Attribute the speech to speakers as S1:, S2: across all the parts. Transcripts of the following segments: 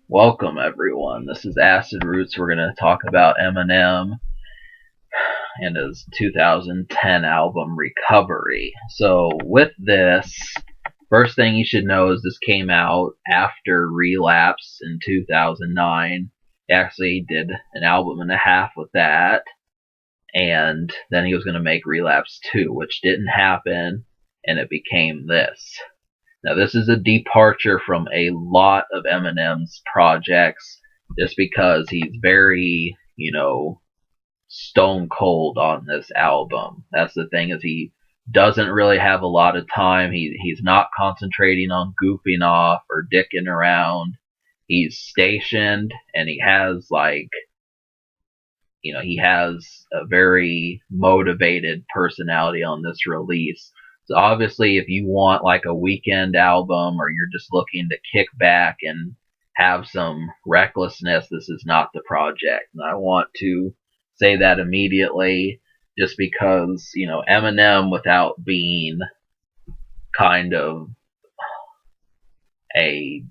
S1: Welcome, everyone. This is Acid Roots. We're going to talk about Eminem and his 2010 album Recovery. So, with this, first thing you should know is this came out after Relapse in 2009. He actually did an album and a half with that, and then he was going to make Relapse 2, which didn't happen, and it became this. Now, this is a departure from a lot of Eminem's projects just because he's very, stone cold on this album. That's the thing, is he doesn't really have a lot of time. He's not concentrating on goofing off or dicking around. He's stationed, and he has a very motivated personality on this release. So obviously, if you want like a weekend album, or you're just looking to kick back and have some recklessness, this is not the project. And I want to say that immediately, just because, Eminem, without being kind of a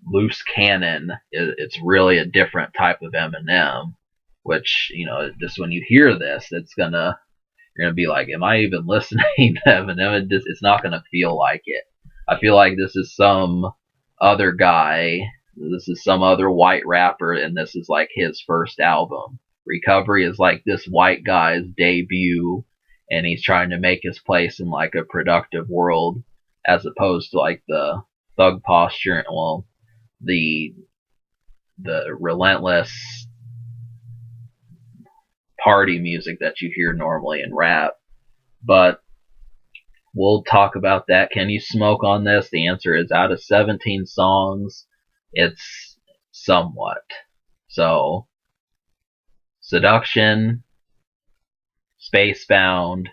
S1: loose cannon, it's really a different type of Eminem, which, just when you hear this, you're gonna be like, am I even listening to Eminem? It's not gonna feel like it. I feel like this is some other guy. This is some other white rapper, and this is like his first album. Recovery is like this white guy's debut, and he's trying to make his place in like a productive world, as opposed to like the thug posture. Well, the relentless party music that you hear normally in rap. But we'll talk about that. Can you smoke on this? The answer is, out of 17 songs, it's somewhat. So, Seduction, Spacebound,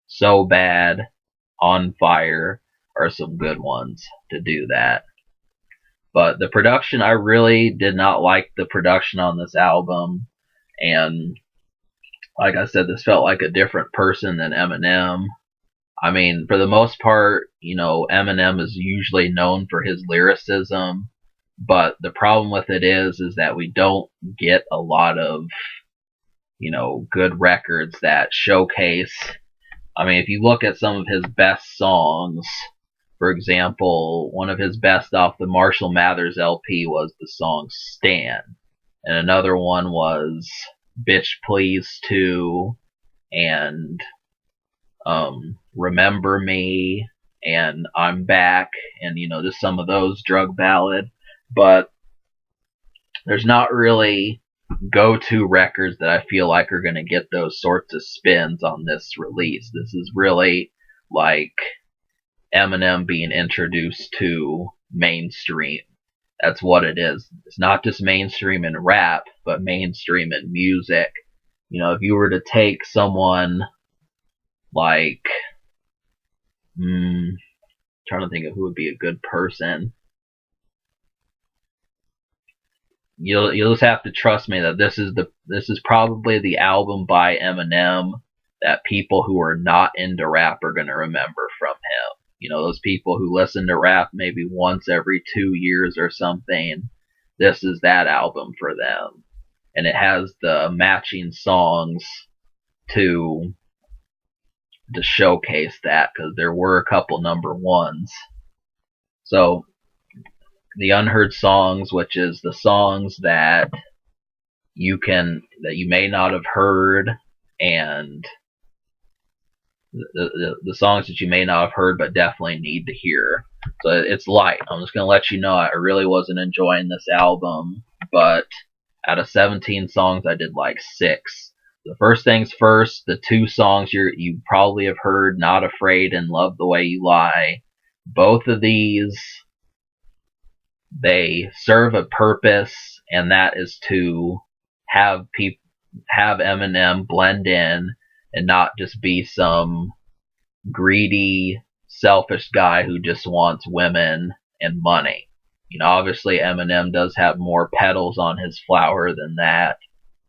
S1: So Bad, On Fire are some good ones to do that. But the production, I really did not like the production on this album. And like I said, this felt like a different person than Eminem. I mean, for the most part, Eminem is usually known for his lyricism, but the problem with it is that we don't get a lot of, good records that showcase. I mean, if you look at some of his best songs, for example, one of his best off the Marshall Mathers LP was the song Stan, and another one was Bitch Please 2, and Remember Me, and I'm Back, and just some of those drug ballad. But there's not really go-to records that I feel like are going to get those sorts of spins on this release. This is really like Eminem being introduced to mainstream. That's what it is. It's not just mainstream in rap, but mainstream in music. If you were to take someone like, trying to think of who would be a good person. You'll just have to trust me that this is probably the album by Eminem that people who are not into rap are gonna remember from him. Those people who listen to rap maybe once every 2 years or something. This is that album for them, and it has the matching songs to showcase that, because there were a couple number ones. So the unheard songs, which is the songs that you may not have heard, and the songs that you may not have heard but definitely need to hear. So it's light. I'm just gonna let you know I really wasn't enjoying this album, but out of 17 songs, I did like 6. The first things first, the 2 songs you probably have heard, Not Afraid and Love the Way You Lie. Both of these, they serve a purpose, and that is to have Eminem blend in and not just be some greedy, selfish guy who just wants women and money. Obviously Eminem does have more petals on his flower than that,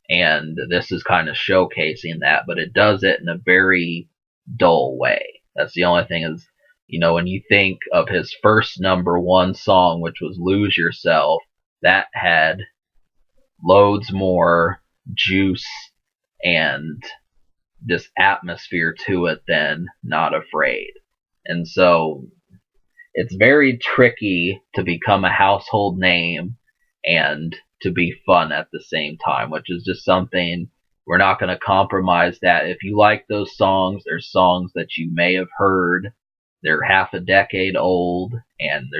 S1: and this is kind of showcasing that, but it does it in a very dull way. That's the only thing is, when you think of his first number 1 song, which was Lose Yourself, that had loads more juice and this atmosphere to it than Not Afraid. And so it's very tricky to become a household name and to be fun at the same time, which is just something we're not going to compromise that. If you like those songs, there's songs that you may have heard. They're half a decade old, and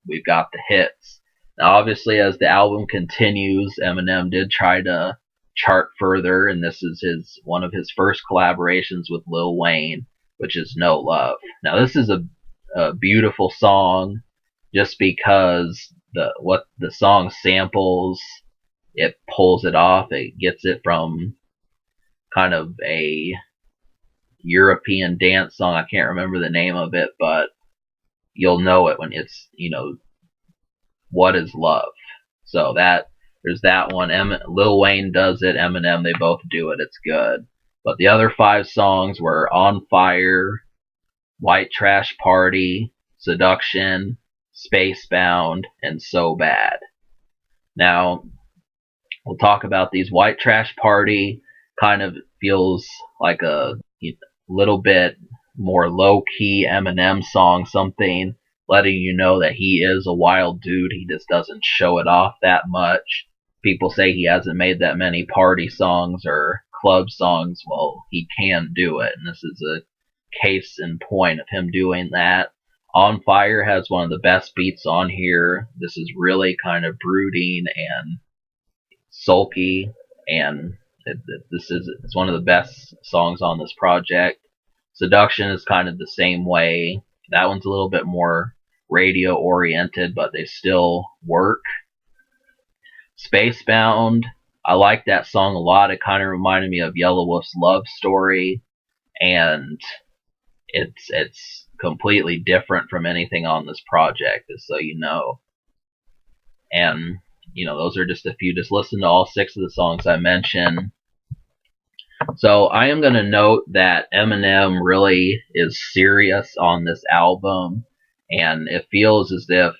S1: we've got the hits. Now, obviously, as the album continues, Eminem did try to chart further, and this is one of his first collaborations with Lil Wayne, which is No Love. Now, this is a beautiful song, just because what the song samples, it pulls it off. It gets it from kind of a European dance song. I can't remember the name of it, but you'll know it when it's, What Is Love. So there's that one. Lil Wayne does it. Eminem, they both do it. It's good. But the other 5 songs were On Fire, White Trash Party, Seduction, Spacebound, and So Bad. Now, we'll talk about these. White Trash Party kind of feels like a little bit more low-key Eminem song, something letting you know that he is a wild dude. He just doesn't show it off that much. People say he hasn't made that many party songs or club songs. Well, he can do it, and this is a case in point of him doing that. On Fire has one of the best beats on here. This is really kind of brooding and sulky, and it's one of the best songs on this project. Seduction is kind of the same way. That one's a little bit more radio oriented, but they still work. Spacebound, I like that song a lot. It kind of reminded me of Yellow Wolf's Love Story, and it's completely different from anything on this project, just so you know. And those are just a few. Just listen to all 6 of the songs I mentioned. So I am going to note that Eminem really is serious on this album, and it feels as if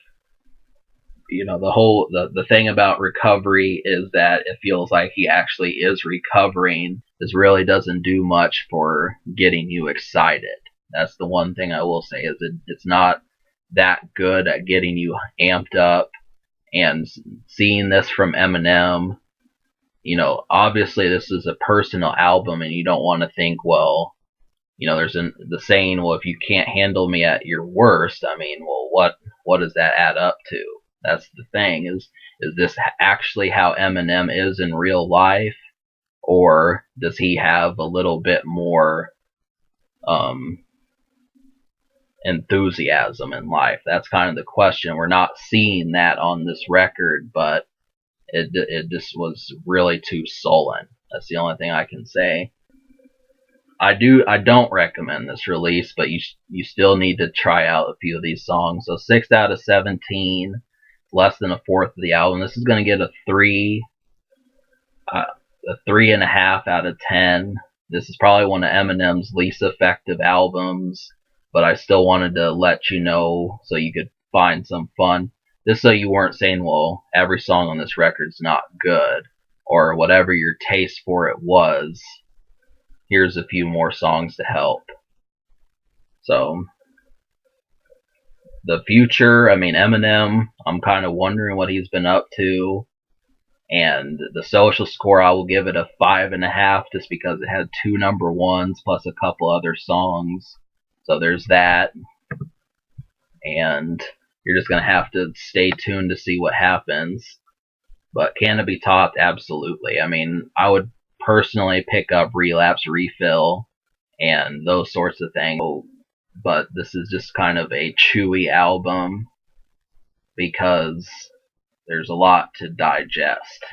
S1: the thing about recovery is that it feels like he actually is recovering. This really doesn't do much for getting you excited. That's the one thing I will say, is it's not that good at getting you amped up. And seeing this from Eminem, obviously this is a personal album, and you don't want to think, well, there's the saying, well, if you can't handle me at your worst, I mean, well, what does that add up to? That's the thing. Is this actually how Eminem is in real life, or does he have a little bit more enthusiasm in life? That's kind of the question. We're not seeing that on this record, but it just was really too sullen. That's the only thing I can say. I don't recommend this release, but you still need to try out a few of these songs. So 6 out of 17, less than a fourth of the album. This is going to get a 3.5 out of 10. This is probably one of Eminem's least effective albums, but I still wanted to let you know so you could find some fun. Just so you weren't saying, well, every song on this record's not good, or whatever your taste for it was. Here's a few more songs to help. So, the future, I mean, Eminem, I'm kind of wondering what he's been up to. And the social score, I will give it a 5.5, just because it had 2 number ones plus a couple other songs. So there's that. And you're just going to have to stay tuned to see what happens. But can it be topped? Absolutely. I mean, I would personally pick up Relapse, Refill, and those sorts of things. But this is just kind of a chewy album, because there's a lot to digest.